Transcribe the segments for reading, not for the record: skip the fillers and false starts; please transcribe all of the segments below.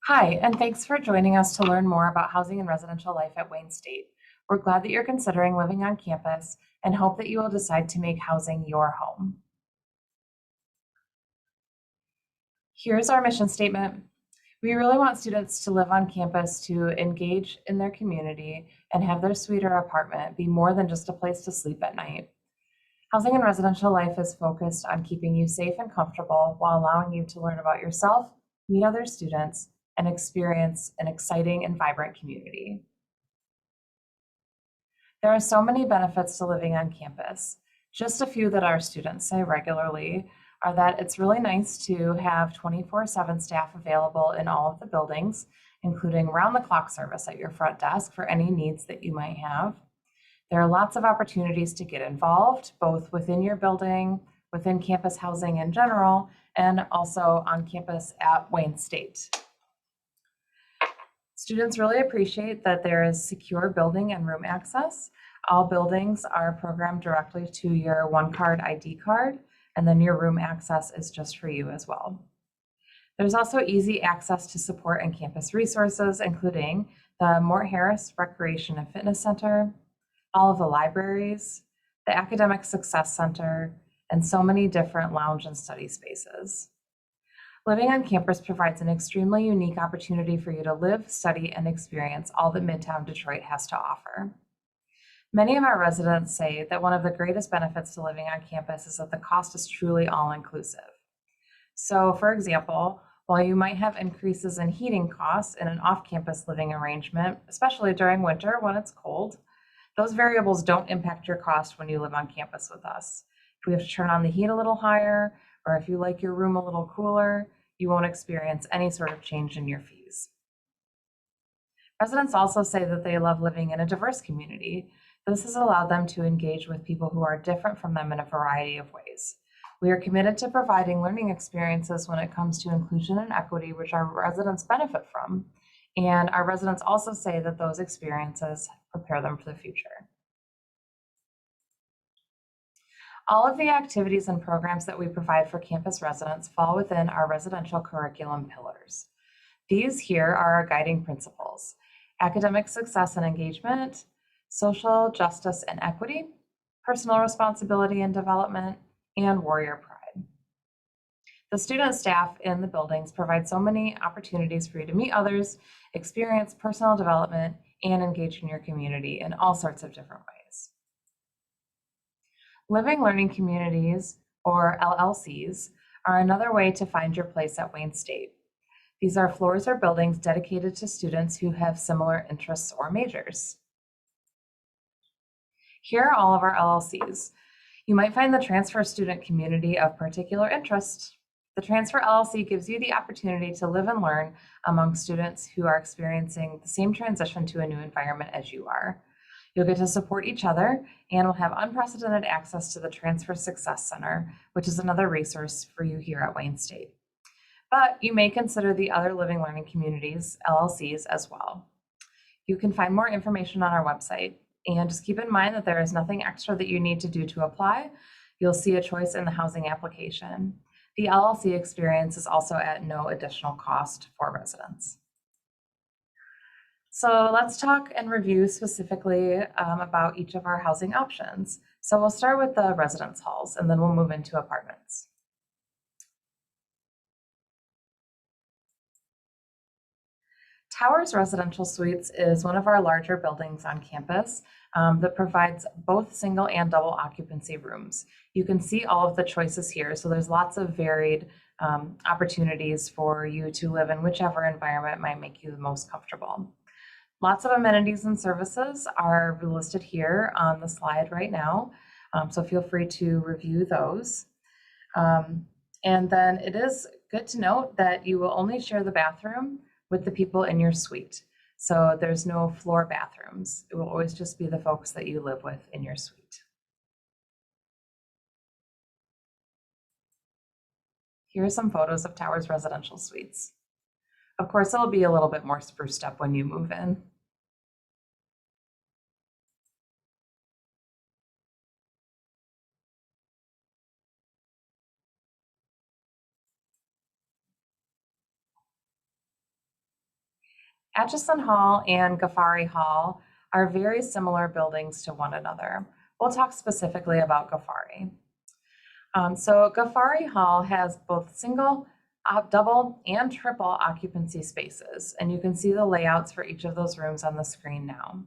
Hi, and thanks for joining us to learn more about housing and residential life at Wayne State. We're glad that you're considering living on campus and hope that you will decide to make housing your home. Here's our mission statement. We really want students to live on campus to engage in their community and have their suite or apartment be more than just a place to sleep at night. Housing and residential life is focused on keeping you safe and comfortable while allowing you to learn about yourself, meet other students, and experience an exciting and vibrant community. There are so many benefits to living on campus. Just a few that our students say regularly are that it's really nice to have 24/7 staff available in all of the buildings, including round-the-clock service at your front desk for any needs that you might have. There are lots of opportunities to get involved, both within your building, within campus housing in general, and also on campus at Wayne State. Students really appreciate that there is secure building and room access. All buildings are programmed directly to your one-card ID card, and then your room access is just for you as well. There's also easy access to support and campus resources, including the Mort Harris Recreation and Fitness Center, all of the libraries, the Academic Success Center, and so many different lounge and study spaces. Living on campus provides an extremely unique opportunity for you to live, study, and experience all that Midtown Detroit has to offer. Many of our residents say that one of the greatest benefits to living on campus is that the cost is truly all-inclusive. So, for example, while you might have increases in heating costs in an off-campus living arrangement, especially during winter when it's cold, those variables don't impact your cost when you live on campus with us. If we have to turn on the heat a little higher, or if you like your room a little cooler, you won't experience any sort of change in your fees. Residents also say that they love living in a diverse community. This has allowed them to engage with people who are different from them in a variety of ways. We are committed to providing learning experiences when it comes to inclusion and equity, which our residents benefit from. And our residents also say that those experiences prepare them for the future. All of the activities and programs that we provide for campus residents fall within our residential curriculum pillars. These here are our guiding principles: academic success and engagement, social justice and equity, personal responsibility and development, and warrior pride. The student staff in the buildings provide so many opportunities for you to meet others, experience personal development, and engage in your community in all sorts of different ways. Living Learning Communities, or LLCs, are another way to find your place at Wayne State. These are floors or buildings dedicated to students who have similar interests or majors. Here are all of our LLCs. You might find the transfer student community of particular interest. The Transfer LLC gives you the opportunity to live and learn among students who are experiencing the same transition to a new environment as you are. You'll get to support each other and will have unprecedented access to the Transfer Success Center, which is another resource for you here at Wayne State. But you may consider the other Living Learning Communities, LLCs, as well. You can find more information on our website, and just keep in mind that there is nothing extra that you need to do to apply. You'll see a choice in the housing application. The LLC experience is also at no additional cost for residents. So let's talk and review specifically about each of our housing options. So we'll start with the residence halls, and then we'll move into apartments. Towers Residential Suites is one of our larger buildings on campus that provides both single and double occupancy rooms. You can see all of the choices here, so there's lots of varied opportunities for you to live in whichever environment might make you the most comfortable. Lots of amenities and services are listed here on the slide right now, so feel free to review those. And then it is good to note that you will only share the bathroom with the people in your suite. So there's no floor bathrooms. It will always just be the folks that you live with in your suite. Here are some photos of Towers Residential Suites. Of course, it'll be a little bit more spruced up when you move in. Atchison Hall and Gafari Hall are very similar buildings to one another. We'll talk specifically about Gafari. So Gafari Hall has both single, double, and triple occupancy spaces, and you can see the layouts for each of those rooms on the screen now.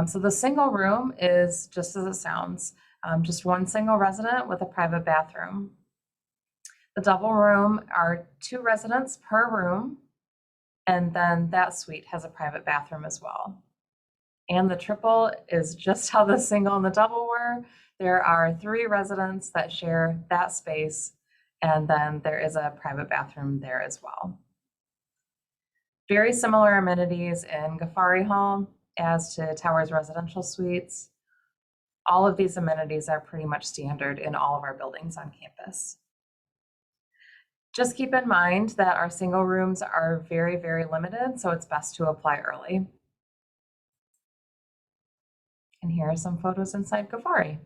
So the single room is just as it sounds, just one single resident with a private bathroom. The double room are 2 residents per room, and then that suite has a private bathroom as well. And the triple is just how the single and the double were. There are 3 residents that share that space, and then there is a private bathroom there as well. Very similar amenities in Gafari Hall as to Towers residential suites. All of these amenities are pretty much standard in all of our buildings on campus. Just keep in mind that our single rooms are very, very limited, so it's best to apply early. And here are some photos inside Gafari.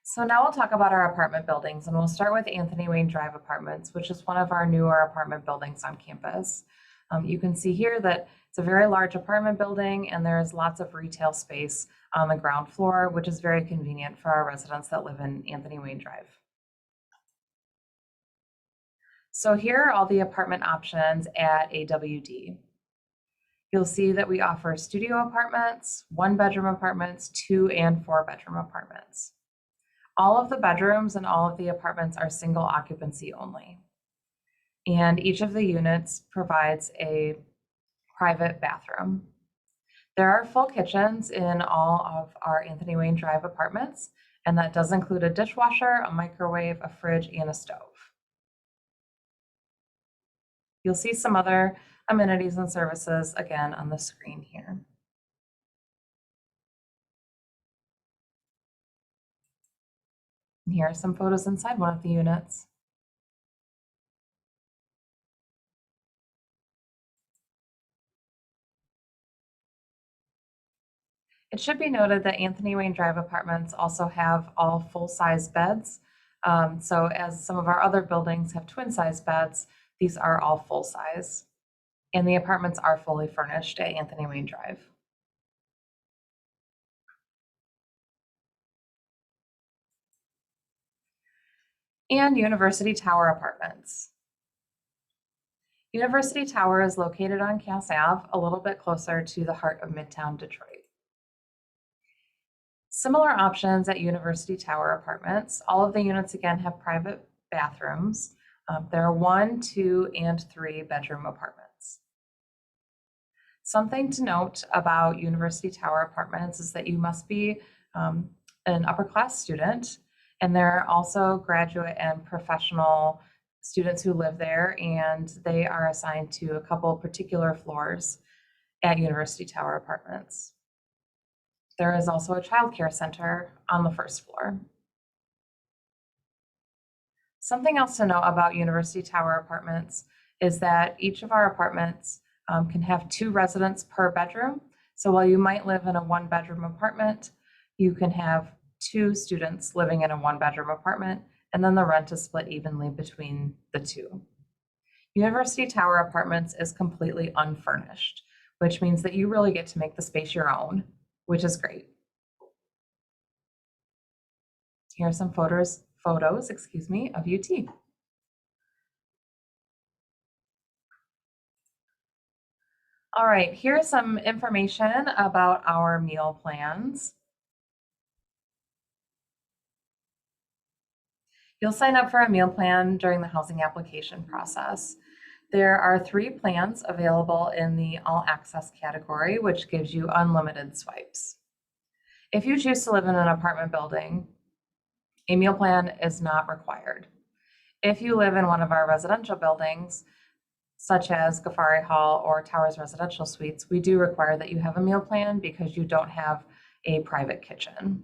So now we'll talk about our apartment buildings, and we'll start with Anthony Wayne Drive Apartments, which is one of our newer apartment buildings on campus. You can see here that it's a very large apartment building, and there is lots of retail space on the ground floor, which is very convenient for our residents that live in Anthony Wayne Drive. So here are all the apartment options at AWD. You'll see that we offer studio apartments, 1-bedroom apartments, 2 and 4-bedroom apartments. All of the bedrooms and all of the apartments are single occupancy only. And each of the units provides a private bathroom. There are full kitchens in all of our Anthony Wayne Drive apartments, and that does include a dishwasher, a microwave, a fridge, and a stove. You'll see some other amenities and services again on the screen here. And here are some photos inside one of the units. It should be noted that Anthony Wayne Drive apartments also have all full-size beds. So as some of our other buildings have twin-size beds, these are all full-size. And the apartments are fully furnished at Anthony Wayne Drive. And University Tower Apartments. University Tower is located on Cass Ave, a little bit closer to the heart of Midtown Detroit. Similar options at University Tower Apartments. All of the units again have private bathrooms. There are 1, 2, and 3-bedroom apartments. Something to note about University Tower Apartments is that you must be an upper class student, and there are also graduate and professional students who live there, and they are assigned to a couple particular floors at University Tower Apartments. There is also a childcare center on the first floor. Something else to note about University Tower Apartments is that each of our apartments can have 2 residents per bedroom. So while you might live in a 1-bedroom apartment, you can have 2 students living in a 1-bedroom apartment, and then the rent is split evenly between the 2. University Tower Apartments is completely unfurnished, which means that you really get to make the space your own, which is great. Here are some photos, of UT. All right, here's some information about our meal plans. You'll sign up for a meal plan during the housing application process. There are 3 plans available in the All Access category, which gives you unlimited swipes. If you choose to live in an apartment building, a meal plan is not required. If you live in one of our residential buildings, such as Gafari Hall or Towers Residential Suites, we do require that you have a meal plan because you don't have a private kitchen.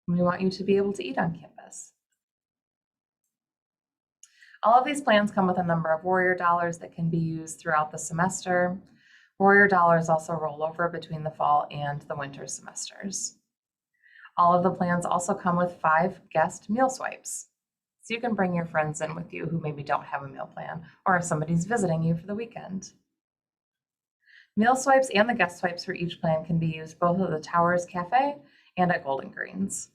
We want you to be able to eat on campus. All of these plans come with a number of Warrior Dollars that can be used throughout the semester. Warrior Dollars also roll over between the fall and the winter semesters. All of the plans also come with 5 guest meal swipes. So you can bring your friends in with you who maybe don't have a meal plan, or if somebody's visiting you for the weekend. Meal swipes and the guest swipes for each plan can be used both at the Towers Cafe and at Golden Greens.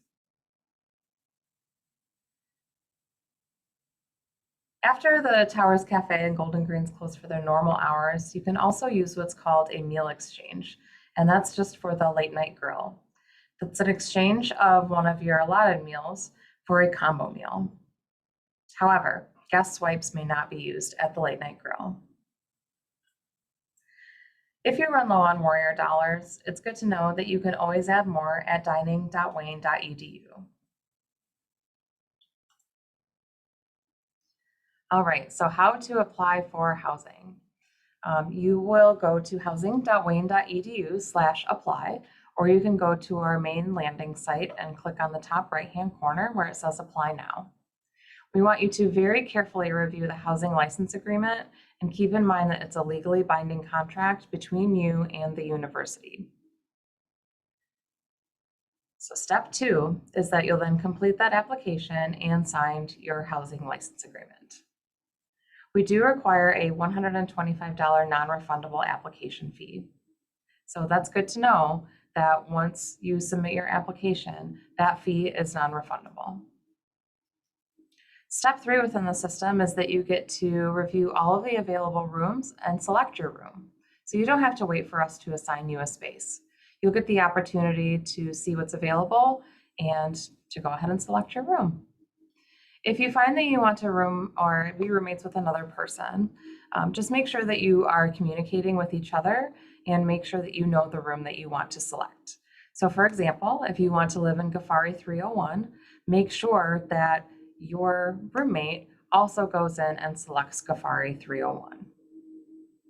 After the Towers Cafe and Golden Greens close for their normal hours, you can also use what's called a meal exchange, and that's just for the late night grill. That's an exchange of one of your allotted meals for a combo meal. However, guest swipes may not be used at the late night grill. If you run low on Warrior dollars, it's good to know that you can always add more at dining.wayne.edu. All right, so how to apply for housing. You will go to housing.wayne.edu/apply, or you can go to our main landing site and click on the top right-hand corner where it says Apply Now. We want you to very carefully review the housing license agreement and keep in mind that it's a legally binding contract between you and the university. So step 2 is that you'll then complete that application and sign your housing license agreement. We do require a $125 non-refundable application fee. So that's good to know that once you submit your application, that fee is non-refundable. Step 3 within the system is that you get to review all of the available rooms and select your room. So you don't have to wait for us to assign you a space. You'll get the opportunity to see what's available and to go ahead and select your room. If you find that you want to room or be roommates with another person, just make sure that you are communicating with each other and make sure that you know the room that you want to select. So for example, if you want to live in Gafari 301, make sure that your roommate also goes in and selects Gafari 301.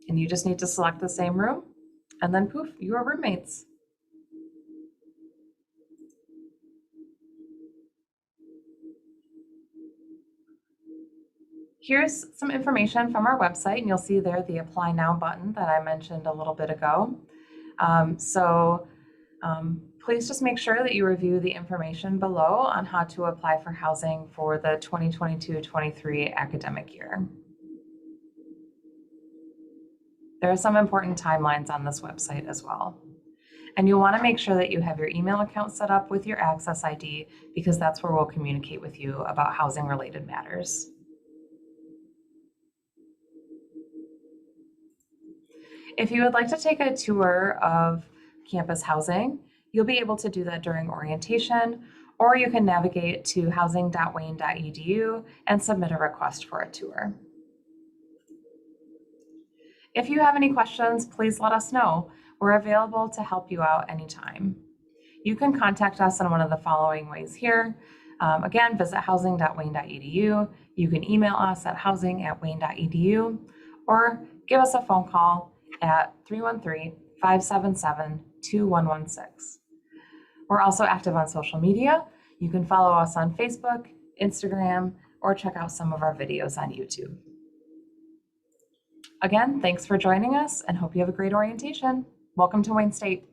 And you just need to select the same room, and then poof, you are roommates. Here's some information from our website, and you'll see there the Apply Now button that I mentioned a little bit ago. Please just make sure that you review the information below on how to apply for housing for the 2022-23 academic year. There are some important timelines on this website as well. And you'll want to make sure that you have your email account set up with your Access ID, because that's where we'll communicate with you about housing related matters. If you would like to take a tour of campus housing, you'll be able to do that during orientation, or you can navigate to housing.wayne.edu and submit a request for a tour. If you have any questions, please let us know. We're available to help you out anytime. You can contact us in one of the following ways here. Again, visit housing.wayne.edu. You can email us at housing@wayne.edu, or give us a phone call at 313-577-2116. We're also active on social media. You can follow us on Facebook, Instagram, or check out some of our videos on YouTube. Again, thanks for joining us and hope you have a great orientation. Welcome to Wayne State.